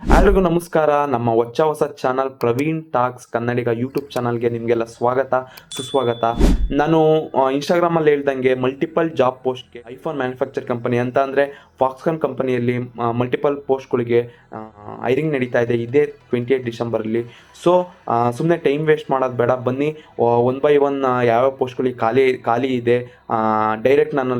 ಎಲ್ರಿಗೂ ನಮಸ್ಕಾರ. ನಮ್ಮ ಹೊಸ channel Praveen talks Kannadiga YouTube ಚಾನಲ್ಗೆ ನಿಮಗೆಲ್ಲ ಸ್ವಾಗತ ಸುಸ್ವಾಗತ. ನಾನು ಇನ್ಸ್ಟಾಗ್ರಾಮಲ್ಲಿ ಹೇಳ್ದಂಗೆ ಮಲ್ಟಿಪಲ್ ಜಾಬ್ ಪೋಸ್ಟ್ಗೆ ಐಫೋನ್ ಮ್ಯಾನುಫ್ಯಾಕ್ಚರ್ ಕಂಪನಿ ಅಂತ ಅಂದರೆ ಫಾಕ್ಸ್ಕಾನ್ ಕಂಪನಿಯಲ್ಲಿ ಮಲ್ಟಿಪಲ್ ಪೋಸ್ಟ್ಗಳಿಗೆ ಹೈರಿಂಗ್ ನಡೀತಾ ಇದೆ ಇದೇ 28 ಡಿಸೆಂಬರಲ್ಲಿ. ಸೊ ಸುಮ್ಮನೆ ಟೈಮ್ ವೇಸ್ಟ್ ಮಾಡೋದು ಬೇಡ, ಬನ್ನಿ ಒನ್ ಬೈ ಒನ್ ಯಾವ್ಯಾವ ಪೋಸ್ಟ್ಗಳಿಗೆ ಖಾಲಿ ಇದೆ ಡೈರೆಕ್ಟ್ ನಾನು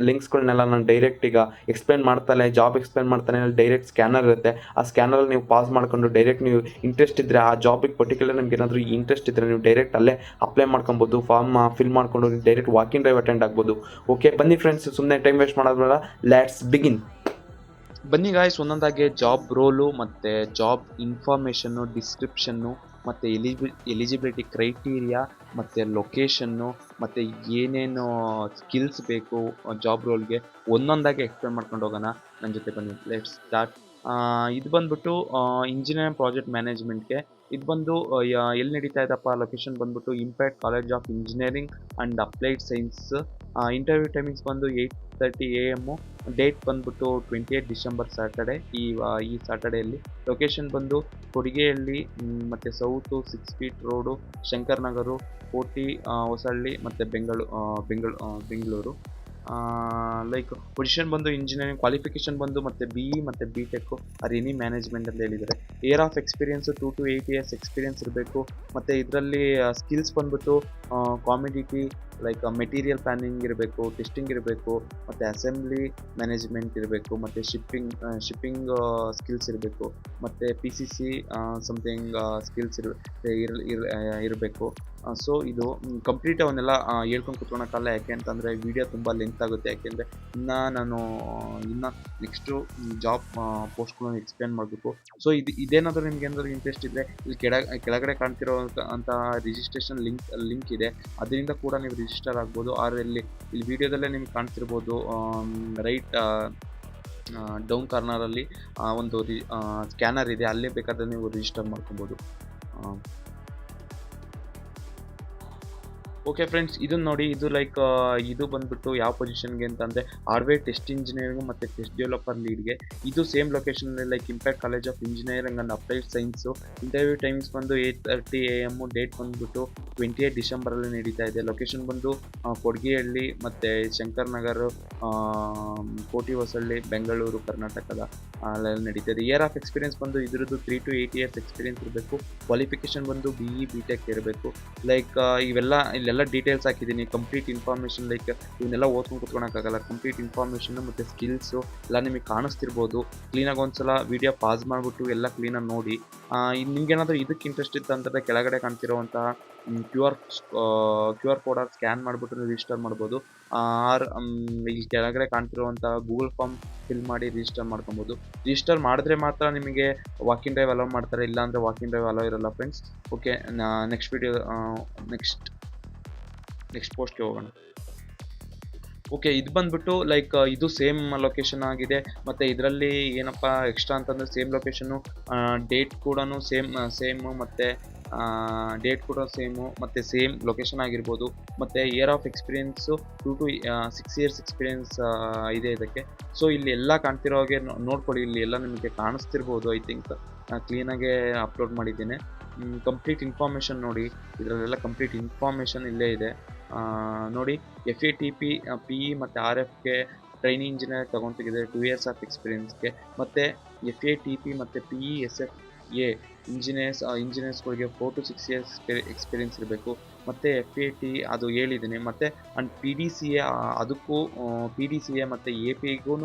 ಲಿಂಕ್ಸ್ಗಳನ್ನೆಲ್ಲ ನಾನು ಡೈರೆಕ್ಟ್ ಈಗ ಎಕ್ಸ್ಪ್ಲೇನ್ ಮಾಡ್ತಾನೆ, ಜಾಬ್ ಎಕ್ಸ್ಪ್ಲೇನ್ ಮಾಡ್ತಾನೆ. ಡೈರೆಕ್ಟ್ ಸ್ಕ್ಯಾನರ್ ಇರುತ್ತೆ, ಆ ಸ್ಕ್ಯಾನರಲ್ಲಿ ನೀವು ಪಾಸ್ ಮಾಡ್ಕೊಂಡು ಡೈರೆಕ್ಟ್ ನೀವು ಇಂಟ್ರೆಸ್ಟ್ ಇದ್ದರೆ ಆ ಜಾಬಿಗೆ ಪರ್ಟಿಕ್ಯುಲರ್ ನಿಮ್ಗೆ ಏನಾದರೂ ಇಂಟ್ರೆಸ್ಟ್ ಇದ್ದರೆ ನೀವು ಡೈರೆಕ್ಟ್ ಅಲ್ಲೇ ಅಪ್ಲೈ ಮಾಡ್ಕೊಬೋದು. ಫಾರ್ಮ್ ಫಿಲ್ ಮಾಡ್ಕೊಂಡು ಡೈರೆಕ್ಟ್ ವಾಕಿಂಗ್ ಡ್ರೈವ್ ಅಟೆಂಡ್ ಆಗ್ಬೋದು. ಓಕೆ ಬನ್ನಿ ಫ್ರೆಂಡ್ಸ್, ಸುಮ್ಮನೆ ಟೈಮ್ ವೇಸ್ಟ್ ಮಾಡೋದು ಬೇಡ, ಲೆಟ್ಸ್ ಬಿಗಿನ್. ಬನ್ನಿ ಗಾಯ್ಸ್, ಒಂದೊಂದಾಗಿ ಜಾಬ್ ರೋಲು ಮತ್ತು ಜಾಬ್ ಇನ್ಫಾರ್ಮೇಷನ್ನು, ಡಿಸ್ಕ್ರಿಪ್ಷನ್ನು ಮತ್ತು ಎಲಿಜಿಬಿಲಿಟಿ ಕ್ರೈಟೀರಿಯಾ ಮತ್ತು ಲೊಕೇಶನ್ನು ಮತ್ತು ಏನೇನು ಸ್ಕಿಲ್ಸ್ ಬೇಕು ಜಾಬ್ ರೋಲ್ಗೆ ಒಂದೊಂದಾಗಿ ಎಕ್ಸ್ಪ್ಲೇನ್ ಮಾಡ್ಕೊಂಡು ಹೋಗೋಣ. ನನ್ನ ಜೊತೆ ಬನ್ನಿ, ಲೆಟ್ಸ್ ಸ್ಟಾರ್ಟ್. ಇದು ಬಂದ್ಬಿಟ್ಟು ಇಂಜಿನಿಯರಿಂಗ್ ಪ್ರಾಜೆಕ್ಟ್ ಮ್ಯಾನೇಜ್ಮೆಂಟ್ಗೆ. ಇದು ಬಂದು ಎಲ್ಲಿ ನಡೀತಾ ಇದೆಪ್ಪ, ಲೊಕೇಶನ್ ಬಂದ್ಬಿಟ್ಟು impact college of engineering and applied science. Interview timings ಬಂದು 8:30 AM. ಡೇಟ್ ಬಂದ್ಬಿಟ್ಟು 28 ಡಿಸೆಂಬರ್ ಸ್ಯಾಟರ್ಡೆ, ಈ ಸ್ಯಾಟರ್ಡೆಯಲ್ಲಿ. ಲೊಕೇಶನ್ ಬಂದು ಕೊಡಿಗೆಹಳ್ಳಿ ಮತ್ತು ಸೌತು 6 ಫೀಟ್ ರೋಡು, ಶಂಕರ್ ನಗರು, ಕೋಟಿ, ಹೊಸಳ್ಳಿ ಮತ್ತು ಬೆಂಗಳೂರು. ಲೈಕ್ ಪೊಸಿಷನ್ ಬಂದು ಇಂಜಿನಿಯರಿಂಗ್ ಕ್ವಾಲಿಫಿಕೇಷನ್ ಬಂದು ಮತ್ತು BE ಮತ್ತು BTech ಆರ್ ಎನಿ ಮ್ಯಾನೇಜ್ಮೆಂಟ್ ಅಂತ ಹೇಳಿದ್ದಾರೆ. Year of experience 2 to 8 years experience ಇರಬೇಕು. ಮತ್ತು ಇದರಲ್ಲಿ ಸ್ಕಿಲ್ಸ್ ಬಂದ್ಬಿಟ್ಟು ಕಾಮಿಡಿಟಿ ಲೈಕ್ ಮೆಟೀರಿಯಲ್ ಪ್ಲಾನಿಂಗ್ ಇರಬೇಕು, ಟೆಸ್ಟಿಂಗ್ ಇರಬೇಕು, ಮತ್ತು ಅಸೆಂಬ್ಲಿ ಮ್ಯಾನೇಜ್ಮೆಂಟ್ ಇರಬೇಕು, ಮತ್ತು ಶಿಪ್ಪಿಂಗ್ ಸ್ಕಿಲ್ಸ್ ಇರಬೇಕು, ಮತ್ತು PCC ಸಮಥಿಂಗ್ ಸ್ಕಿಲ್ಸ್ ಇರಬೇಕು. ಸೊ ಇದು ಕಂಪ್ಲೀಟ್ ಅವನ್ನೆಲ್ಲ ಹೇಳ್ಕೊಂಡು ಕುತ್ಕೊಳಕ್ಕಲ್ಲ, ಯಾಕೆ ಅಂತಂದರೆ ವಿಡಿಯೋ ತುಂಬ ಲೆಂತ್ ಆಗುತ್ತೆ. ಯಾಕೆಂದರೆ ನಾನು ನೆಕ್ಸ್ಟು ಜಾಬ್ ಪೋಸ್ಟ್ಗಳನ್ನು ಎಕ್ಸ್ಪ್ಲೇನ್ ಮಾಡಬೇಕು. ಸೊ ಇದೇನಾದರೂ ನಿಮ್ಗೆ ಏನಾದರೂ ಇಂಟ್ರೆಸ್ಟ್ ಇದ್ದರೆ ಇಲ್ಲಿ ಕೆಳಗಡೆ ಕಾಣ್ತಿರೋ ಅಂತ ರಿಜಿಸ್ಟ್ರೇಷನ್ ಲಿಂಕ್ ಇದೆ, ಅದರಿಂದ ಕೂಡ ನೀವು ರಿಜಿಸ್ಟರ್ ಆಗ್ಬೋದು. ಇಲ್ಲಿ ವಿಡಿಯೋದಲ್ಲೇ ನಿಮ್ಗೆ ಕಾಣ್ತಿರ್ಬೋದು, ರೈಟ್ ಡೌನ್ ಕಾರ್ನರಲ್ಲಿ ಒಂದು ಸ್ಕ್ಯಾನರ್ ಇದೆ, ಅಲ್ಲೇ ಬೇಕಾದರೆ ನೀವು ರಿಜಿಸ್ಟರ್ ಮಾಡ್ಕೊಬೋದು. ಓಕೆ ಫ್ರೆಂಡ್ಸ್, ಇದನ್ನು ನೋಡಿ. ಇದು ಲೈಕ್ ಇದು ಬಂದ್ಬಿಟ್ಟು ಯಾವ ಪೊಸಿಷನ್ಗೆ ಅಂತಂದರೆ ಹಾರ್ಡ್ವೇರ್ ಟೆಸ್ಟ್ ಇಂಜಿನಿಯರಿಂಗ್ ಮತ್ತು ಟೆಸ್ಟ್ ಡೆವಲಪರ್ ಲೀಡ್ಗೆ. ಇದು ಸೇಮ್ ಲೊಕೇಶನಲ್ಲಿ like impact college of engineering and applied science. Interview times ಬಂದು 8:30 AM. ಡೇಟ್ ಬಂದ್ಬಿಟ್ಟು 28 ಡಿಸೆಂಬರಲ್ಲಿ ನಡೀತಾ ಇದೆ. ಲೊಕೇಶನ್ ಬಂದು ಕೊಡಿಗೆಹಳ್ಳಿ ಮತ್ತು ಶಂಕರ್ ನಗರ, ಕೋಟಿ ಹೊಸಳ್ಳಿ, ಬೆಂಗಳೂರು, ಕರ್ನಾಟಕದ ಅಲ್ಲೆಲ್ಲ ನಡೀತದೆ. ಇಯರ್ ಆಫ್ ಎಕ್ಸ್ಪೀರಿಯನ್ಸ್ ಬಂದು ಇದ್ರದ್ದು 3 to 8 years ಎಕ್ಸ್ಪೀರಿಯನ್ಸ್ ಇರಬೇಕು. ಕ್ವಾಲಿಫಿಕೇಷನ್ ಬಂದು BE BTech ಇರಬೇಕು. ಲೈಕ್ ಇಲ್ಲೆಲ್ಲ ಡೀಟೇಲ್ಸ್ ಹಾಕಿದ್ದೀನಿ, ಕಂಪ್ಲೀಟ್ ಇನ್ಫಾರ್ಮೇಷನ್. ಲೈಕ್ ಇವನ್ನೆಲ್ಲ ಓದ್ಕೊಂಡು ಕುತ್ಕೊಳಕ್ಕಾಗಲ್ಲ, ಕಂಪ್ಲೀಟ್ ಇನ್ಫಾರ್ಮೇಷನ್ನು ಮತ್ತು ಸ್ಕಿಲ್ಸು ಎಲ್ಲ ನಿಮಗೆ ಕಾಣಿಸ್ತಿರ್ಬೋದು. ಕ್ಲೀನಾಗಿ ಒಂದ್ಸಲ ವೀಡಿಯೋ ಪಾಸ್ ಮಾಡಿಬಿಟ್ಟು ಎಲ್ಲ ಕ್ಲೀನಾಗಿ ನೋಡಿ. ನಿಮ್ಗೇನಾದರೂ ಇದಕ್ಕೆ ಇಂಟ್ರೆಸ್ಟ್ ಇತ್ತು ಅಂತಂದರೆ ಕೆಳಗಡೆ ಕಾಣ್ತಿರೋವಂತಹ QR ಕೋಡ್ ಸ್ಕ್ಯಾನ್ ಮಾಡಿಬಿಟ್ಟು ನೀವು ರಿಜಿಸ್ಟರ್ ಮಾಡ್ಬೋದು. ಇಲ್ಲಿ ಕೆಳಗಡೆ ಕಾಣ್ತಿರುವಂಥ ಗೂಗಲ್ ಫಾರ್ಮ್ ಫಿಲ್ ಮಾಡಿ ರಿಜಿಸ್ಟರ್ ಮಾಡ್ಕೊಬೋದು. ರಿಜಿಸ್ಟರ್ ಮಾಡಿದ್ರೆ ಮಾತ್ರ ನಿಮಗೆ ವಾಕಿಂಗ್ ಡ್ರೈವ್ ಅಲೋ ಮಾಡ್ತಾರೆ, ಇಲ್ಲಾಂದರೆ ವಾಕಿಂಗ್ ಡ್ರೈವ್ ಅಲೋ ಇರಲ್ಲ ಫ್ರೆಂಡ್ಸ್. ಓಕೆ, ನೆಕ್ಸ್ಟ್ ಪೋಸ್ಟ್ಗೆ ಹೋಗೋಣ. ಓಕೆ, ಇದು ಬಂದ್ಬಿಟ್ಟು ಲೈಕ್ ಇದು ಸೇಮ್ ಲೊಕೇಶನ್ ಆಗಿದೆ. ಮತ್ತು ಇದರಲ್ಲಿ ಏನಪ್ಪ ಎಕ್ಸ್ಟ್ರಾ ಅಂತಂದರೆ ಸೇಮ್ ಲೊಕೇಶನ್ನು, ಡೇಟ್ ಕೂಡ ಸೇಮು, ಮತ್ತು ಡೇಟ್ ಕೂಡ ಸೇಮು, ಮತ್ತು ಸೇಮ್ ಲೊಕೇಶನ್ ಆಗಿರ್ಬೋದು. ಮತ್ತು year of experience 2 to 6 years experience ಇದೆ ಇದಕ್ಕೆ. ಸೊ ಇಲ್ಲಿ ಎಲ್ಲ ಕಾಣ್ತಿರೋ ಹಾಗೆ ನೋಡ್ಕೊಳ್ಳಿ, ಇಲ್ಲಿ ಎಲ್ಲ ನಿಮಗೆ ಕಾಣಿಸ್ತಿರ್ಬೋದು. ಐ ಥಿಂಕ್ ಕ್ಲೀನಾಗೆ ಅಪ್ಲೋಡ್ ಮಾಡಿದ್ದೀನಿ. ಕಂಪ್ಲೀಟ್ ಇನ್ಫಾರ್ಮೇಷನ್ ನೋಡಿ, ಇದರಲ್ಲೆಲ್ಲ ಕಂಪ್ಲೀಟ್ ಇನ್ಫಾರ್ಮೇಷನ್ ಇಲ್ಲೇ ಇದೆ ನೋಡಿ. FATP PE ಮತ್ತು RFಗೆ ಟ್ರೈನಿಂಗ್ ಇಂಜಿನಿಯರ್ ತೊಗೊತಿಗಿದೆ 2 years ಆಫ್ ಎಕ್ಸ್ಪೀರಿಯನ್ಸ್ಗೆ. ಮತ್ತು FATP ಮತ್ತು PE SFA ಇಂಜಿನಿಯರ್ಸ್ಗಳಿಗೆ 4 to 6 years experience ಇರಬೇಕು. ಮತ್ತು FAT ಅದು ಹೇಳಿದ್ದೀನಿ. ಮತ್ತು ಆ್ಯಂಡ್ PDCA, ಅದಕ್ಕೂ PDCA ಮತ್ತು APಗೂ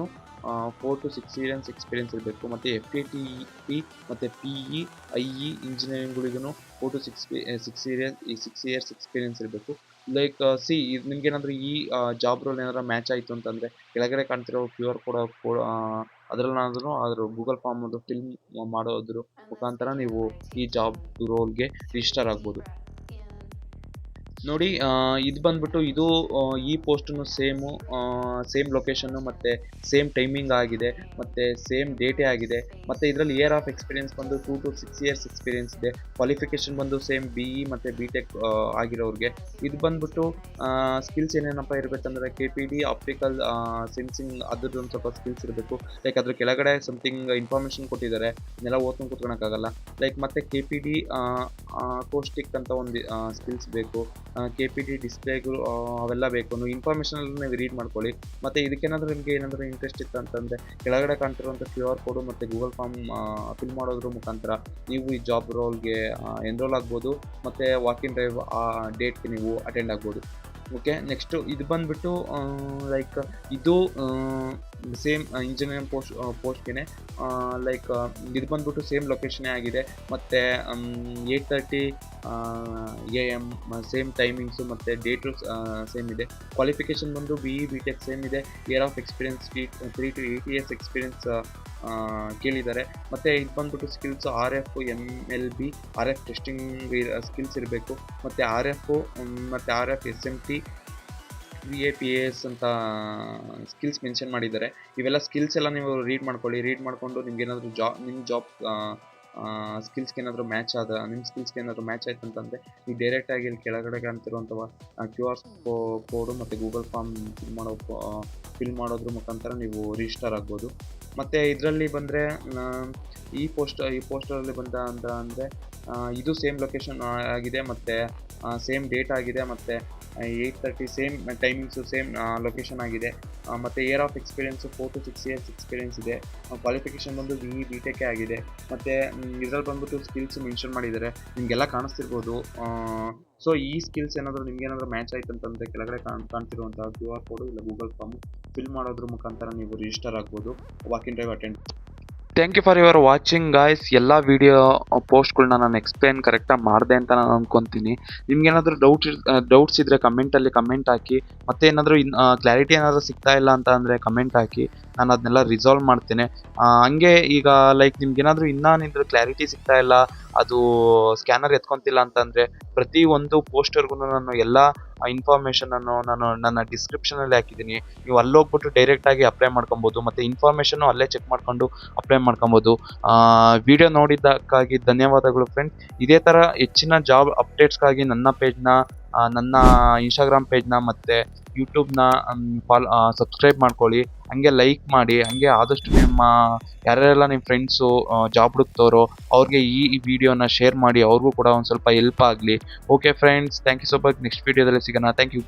4 to 6 years ಎಕ್ಸ್ಪೀರಿಯನ್ಸ್ ಇರಬೇಕು. ಮತ್ತು FATP ಮತ್ತು PE IE ಇಂಜಿನಿಯರಿಂಗ್ಗಳಿಗೂ 4 to 6 years experience ಇರಬೇಕು. ಲೈಕ್ ನಿಮ್ಗೇನಾದರೂ ಈ ಜಾಬ್ ರೋಲ್ ಏನಾದರೂ ಮ್ಯಾಚ್ ಆಯಿತು ಅಂತಂದರೆ ಕೆಳಗಡೆ ಕಾಣ್ತಿರೋ QR ಕೋಡ್ ಅದರಲ್ಲಾದ್ರೂ ಗೂಗಲ್ ಫಾರ್ಮ್ ಅದು ಫಿಲ್ ಮಾಡೋದ್ರ ಮುಖಾಂತರ ನೀವು ಈ ಜಾಬ್ ರೋಲ್ಗೆ ರಿಜಿಸ್ಟರ್ ಆಗ್ಬೋದು. ನೋಡಿ ಇದು ಬಂದ್ಬಿಟ್ಟು ಇದು ಈ ಪೋಸ್ಟನ್ನು ಸೇಮ್ ಲೊಕೇಶನ್ನು ಮತ್ತು ಸೇಮ್ ಟೈಮಿಂಗ್ ಆಗಿದೆ ಮತ್ತು ಸೇಮ್ ಡೇಟೇ ಆಗಿದೆ. ಮತ್ತು ಇದರಲ್ಲಿ ಇಯರ್ ಆಫ್ ಎಕ್ಸ್ಪೀರಿಯನ್ಸ್ ಬಂದು 2 to 6 years ಎಕ್ಸ್ಪೀರಿಯನ್ಸ್ ಇದೆ. ಕ್ವಾಲಿಫಿಕೇಷನ್ ಬಂದು ಸೇಮ್ BE ಮತ್ತು BTech ಆಗಿರೋರಿಗೆ. ಇದು ಬಂದ್ಬಿಟ್ಟು ಸ್ಕಿಲ್ಸ್ ಏನೇನಪ್ಪ ಇರಬೇಕಂದ್ರೆ KPD ಆಪ್ಟಿಕಲ್ ಸೆನ್ಸಿಂಗ್ ಅದ್ರದ್ದು ಒಂದು ಸ್ವಲ್ಪ ಸ್ಕಿಲ್ಸ್ ಇರಬೇಕು. ಲೈಕ್ ಅದ್ರ ಕೆಳಗಡೆ ಸಮಥಿಂಗ್ ಇನ್ಫಾರ್ಮೇಷನ್ ಕೊಟ್ಟಿದ್ದಾರೆ, ಇದನ್ನೆಲ್ಲ ಓದ್ಕೊಂಡು ಕೂತ್ಕೊಳಕ್ಕಾಗಲ್ಲ. ಲೈಕ್ ಮತ್ತು KPD ಕೋಸ್ಟಿಕ್ ಅಂತ ಒಂದು ಸ್ಕಿಲ್ಸ್ ಬೇಕು. KPD ಡಿಸ್ಪ್ಲೇಗಳು ಅವೆಲ್ಲ ಬೇಕು. ನೀವು ಇನ್ಫಾರ್ಮೇಷನ್ ನೀವು ರೀಡ್ ಮಾಡ್ಕೊಳ್ಳಿ. ಮತ್ತು ಇದಕ್ಕೇನಾದರೂ ನಿಮಗೆ ಏನಾದರೂ ಇಂಟ್ರೆಸ್ಟ್ ಇತ್ತು ಅಂತಂದರೆ ಕೆಳಗಡೆ ಕಾಣ್ತಿರುವಂಥ QR ಕೋಡು ಮತ್ತು ಗೂಗಲ್ ಫಾರ್ಮ್ ಫಿಲ್ ಮಾಡೋದ್ರ ಮುಖಾಂತರ ನೀವು ಈ ಜಾಬ್ ರೋಲ್ಗೆ ಎನ್ರೋಲ್ ಆಗ್ಬೋದು ಮತ್ತು ವಾಕಿನ್ ಡ್ರೈವ್ ಆ ಡೇಟ್ಗೆ ನೀವು ಅಟೆಂಡ್ ಆಗ್ಬೋದು. ಓಕೆ, ನೆಕ್ಸ್ಟು ಇದು ಬಂದುಬಿಟ್ಟು ಲೈಕ್ ಇದು ಸೇಮ್ ಇಂಜಿನಿಯರಿಂಗ್ ಪೋಸ್ಟ್ಗೆ ಲೈಕ್ ಇದು ಬಂದ್ಬಿಟ್ಟು ಸೇಮ್ ಲೊಕೇಶನೇ ಆಗಿದೆ. ಮತ್ತು 8:30 AM ಸೇಮ್ ಟೈಮಿಂಗ್ಸು ಮತ್ತು ಡೇಟು ಸೇಮ್ ಇದೆ. ಕ್ವಾಲಿಫಿಕೇಷನ್ ಬಂದು BE BTech ಸೇಮ್ ಇದೆ. Year of experience 3 to 8 years experience ಕೇಳಿದ್ದಾರೆ. ಮತ್ತು ಇದು ಬಂದ್ಬಿಟ್ಟು skills RF MLB RF testing skills ಇರಬೇಕು. ಮತ್ತು RF SMT VAPAS ಅಂತ ಸ್ಕಿಲ್ಸ್ ಮೆನ್ಷನ್ ಮಾಡಿದ್ದಾರೆ. ಇವೆಲ್ಲ ಸ್ಕಿಲ್ಸ್ ಎಲ್ಲ ನೀವು ರೀಡ್ ಮಾಡ್ಕೊಳ್ಳಿ. ರೀಡ್ ಮಾಡಿಕೊಂಡು ನಿಮ್ಗೇನಾದರೂ ನಿಮ್ಮ ಜಾಬ್ ಸ್ಕಿಲ್ಸ್ಗೆ ಏನಾದರೂ ನಿಮ್ಮ ಸ್ಕಿಲ್ಸ್ಗೆ ಏನಾದರೂ ಮ್ಯಾಚ್ ಆಯ್ತು ಅಂತಂದರೆ ನೀವು ಡೈರೆಕ್ಟಾಗಿ ಇಲ್ಲಿ ಕೆಳಗಡೆ ಕಾಣ್ತಿರುವಂಥವ QR ಕೋಡು ಮತ್ತು ಗೂಗಲ್ ಫಾರ್ಮ್ ಫಿಲ್ ಮಾಡೋದ್ರ ಮುಖಾಂತರ ನೀವು ರಿಜಿಸ್ಟರ್ ಆಗ್ಬೋದು. ಮತ್ತು ಇದರಲ್ಲಿ ಬಂದರೆ ಈ ಪೋಸ್ಟರಲ್ಲಿ ಅಂದರೆ ಇದು ಸೇಮ್ ಲೊಕೇಶನ್ ಆಗಿದೆ ಮತ್ತು ಸೇಮ್ ಡೇಟ್ ಆಗಿದೆ ಮತ್ತು 8:30 ಸೇಮ್ ಟೈಮಿಂಗ್ಸು ಸೇಮ್ ಲೊಕೇಶನ್ ಆಗಿದೆ. ಮತ್ತು year of experience 4 to 6 years experience ಇದೆ. ಕ್ವಾಲಿಫಿಕೇಷನ್ ಬಂದು BE BTech ಆಗಿದೆ. ಮತ್ತು ಇದರಲ್ಲಿ ಬಂದ್ಬಿಟ್ಟು ಸ್ಕಿಲ್ಸ್ ಮೆನ್ಷನ್ ಮಾಡಿದ್ದಾರೆ, ನಿಮಗೆಲ್ಲ ಕಾಣಿಸ್ತಿರ್ಬೋದು. ಸೊ ಈ ಸ್ಕಿಲ್ಸ್ ಏನಾದರೂ ನಿಮ್ಗೇನಾದರೂ ಮ್ಯಾಚ್ ಆಯ್ತು ಅಂತಂದರೆ ಕೆಳಗಡೆ ಕಾಣ್ತಿರುವಂಥ QR ಕೋಡು ಇಲ್ಲ ಗೂಗಲ್ ಫಾರ್ಮು ಫಿಲ್ ಮಾಡೋದ್ರ ಮುಖಾಂತರ ನೀವು ರಿಜಿಸ್ಟರ್ ಆಗ್ಬೋದು, walk in drive attend. Thank you for your watching guys. ಎಲ್ಲ ವೀಡಿಯೋ ಪೋಸ್ಟ್ಗಳನ್ನ ನಾನು ಎಕ್ಸ್ಪ್ಲೇನ್ ಕರೆಕ್ಟಾಗಿ ಮಾಡಿದೆ ಅಂತ ನಾನು ಅಂದ್ಕೊತೀನಿ. ನಿಮ್ಗೇನಾದರೂ ಡೌಟ್ಸ್ ಇದ್ದರೆ ಕಮೆಂಟಲ್ಲಿ ಕಮೆಂಟ್ ಹಾಕಿ. ಮತ್ತು ಏನಾದರೂ ಕ್ಲಾರಿಟಿ ಏನಾದರೂ ಸಿಗ್ತಾ ಇಲ್ಲ ಅಂತ ಅಂದರೆ ಕಮೆಂಟ್ ಹಾಕಿ, ನಾನು ಅದನ್ನೆಲ್ಲ ರಿಸಾಲ್ವ್ ಮಾಡ್ತೇನೆ. ಹಂಗೆ ಈಗ ಲೈಕ್ ನಿಮ್ಗೇನಾದರೂ ನಿಮ್ದು ಕ್ಲಾರಿಟಿ ಸಿಗ್ತಾ ಇಲ್ಲ, ಅದು ಸ್ಕ್ಯಾನರ್ ಎತ್ಕೊತಿಲ್ಲ ಅಂತಂದರೆ ಪ್ರತಿ ಒಂದು ಪೋಸ್ಟರ್ಗೂ ನಾನು ಎಲ್ಲ ಇನ್ಫಾರ್ಮೇಷನನ್ನು ನಾನು ನನ್ನ ಡಿಸ್ಕ್ರಿಪ್ಷನಲ್ಲಿ ಹಾಕಿದ್ದೀನಿ. ನೀವು ಅಲ್ಲೋಗ್ಬಿಟ್ಟು ಡೈರೆಕ್ಟಾಗಿ ಅಪ್ಲೈ ಮಾಡ್ಕೊಬೋದು ಮತ್ತು ಇನ್ಫಾರ್ಮೇಷನ್ನು ಅಲ್ಲೇ ಚೆಕ್ ಮಾಡ್ಕೊಂಡು ಅಪ್ಲೈ ಮಾಡ್ಕೊಬೋದು. ವಿಡಿಯೋ ನೋಡಿದ್ದಕ್ಕಾಗಿ ಧನ್ಯವಾದಗಳು ಫ್ರೆಂಡ್ಸ್. ಇದೇ ಥರ ಹೆಚ್ಚಿನ ಜಾಬ್ ಅಪ್ಡೇಟ್ಸ್ಗಾಗಿ ನನ್ನ ಇನ್ಸ್ಟಾಗ್ರಾಮ್ ಪೇಜ್ನ ಮತ್ತು ಯೂಟ್ಯೂಬ್ನ ಸಬ್ಸ್ಕ್ರೈಬ್ ಮಾಡ್ಕೊಳ್ಳಿ. ಹಂಗೆ ಲೈಕ್ ಮಾಡಿ. ಹಂಗೆ ಆದಷ್ಟು ಯಾರ್ಯಾರೆಲ್ಲ ನಿಮ್ಮ ಫ್ರೆಂಡ್ಸು ಜಾಬ್ ಹುಡುಕ್ತೋರೋ ಅವ್ರಿಗೆ ಈ ವಿಡಿಯೋನ ಶೇರ್ ಮಾಡಿ, ಅವ್ರಿಗೂ ಕೂಡ ಒಂದು ಸ್ವಲ್ಪ ಹೆಲ್ಪ್ ಆಗಲಿ. Okay friends, thank you so much. Next ವೀಡಿಯೋದಲ್ಲಿ ಸಿಗೋಣ. Thank you.